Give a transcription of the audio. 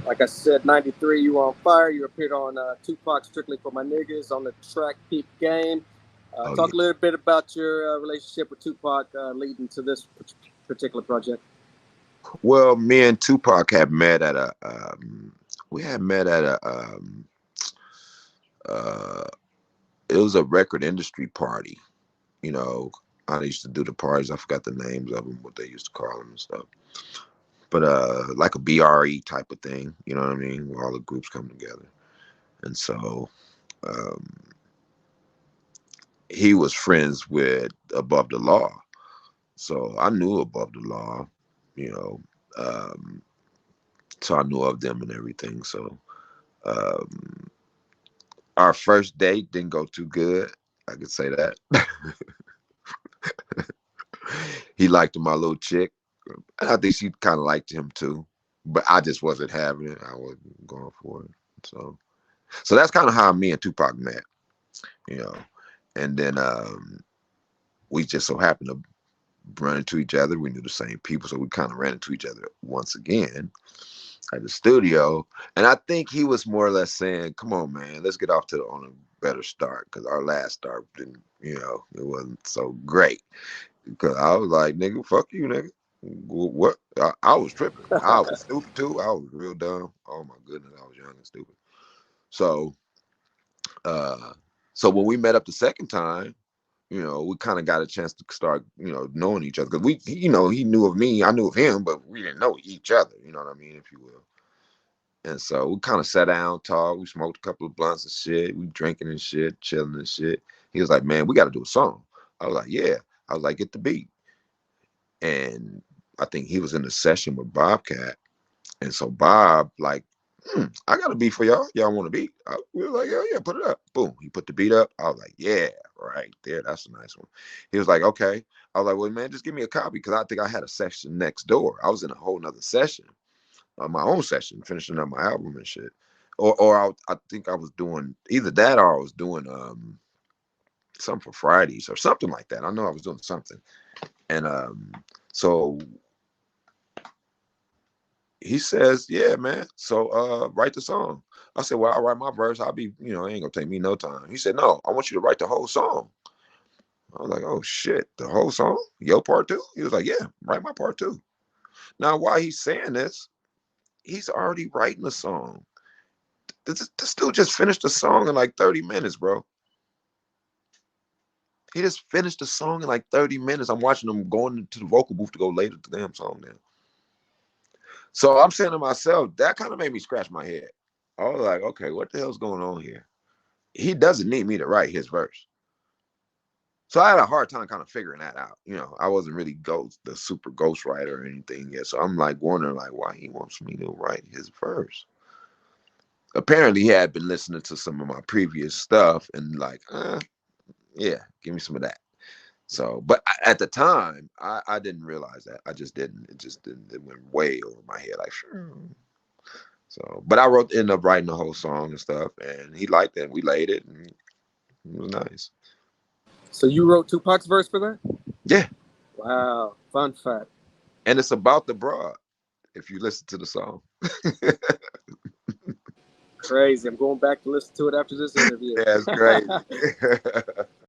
Like I said, 93, you were on fire. You appeared on Tupac Strictly for My Niggas on the track Peep Game. Oh yeah. Talk a little bit about your relationship with Tupac leading to this particular project. Well, me and Tupac had met at a we had met at a uh it was a record industry party. You know, I used to do the parties. I forgot the names of them, what they used to call them and stuff. But like a BRE type of thing. You know what I mean? Where all the groups come together. And so um, he was friends with Above the Law. So I knew Above the Law. You know, um, so I knew of them and everything. So um, our first date didn't go too good. I could say that. He liked my little chick. And I think she kind of liked him too. But I just wasn't having it. I wasn't going for it. So so that's kind of how me and Tupac met, you know. And then we just so happened to run into each other. We knew the same people, so we kind of ran into each other once again at the studio. And I think he was more or less saying, "Come on, man, let's get off to on a better start because our last start didn't, you know, it wasn't so great." Because I was like, "Nigga, fuck you, nigga." What? I was tripping. I was stupid too. I was real dumb. Oh my goodness, I was young and stupid. So, uh, so when we met up the second time, you know, we kind of got a chance to start, you know, knowing each other because you know, he knew of me, I knew of him, but we didn't know each other. You know what I mean, if you will. And so we kind of sat down, talked. We smoked a couple of blunts and shit. We drinking and shit, chilling and shit. He was like, "Man, we got to do a song." I was like, "Yeah." I was like, "Get the beat." And I think he was in a session with Bobcat, and so Bob like, I got a beat for y'all. Y'all want a beat? We were like, "Yeah, yeah, put it up." Boom, he put the beat up. I was like, "Yeah, right there, that's a nice one." He was like, "Okay." I was like, "Well, man, just give me a copy," because I think I had a session next door. I was in a whole nother session, my own session, finishing up my album and shit. I think I was doing either that or I was doing something for Fridays or something like that. I know I was doing something, and so he says, "Yeah, man. So write the song." I said, "Well, I'll write my verse. I'll be, you know, it ain't gonna take me no time." He said, "No, I want you to write the whole song." I was like, "Oh shit, the whole song? Your part too?" He was like, "Yeah, write my part too." Now, while he's saying this, he's already writing the song. This dude just finished the song in like 30 minutes, bro. He just finished the song in like 30 minutes. I'm watching him going to the vocal booth to go lay the damn song down. So I'm saying to myself, that kind of made me scratch my head. I was like, okay, what the hell's going on here? He doesn't need me to write his verse. So I had a hard time kind of figuring that out. You know, I wasn't really the super ghost writer or anything yet. So I'm like wondering like why he wants me to write his verse. Apparently he had been listening to some of my previous stuff and like, yeah, give me some of that. So, but at the time, I didn't realize that. I just didn't. It just didn't. It went way over my head. Like, sure. So, but I ended up writing the whole song and stuff, and he liked it. We laid it, and it was nice. So you wrote Tupac's verse for that? Yeah, Wow, fun fact. and it's about the broad. If you listen to the song, yeah, Crazy. I'm going back to listen to it after this interview. it's crazy.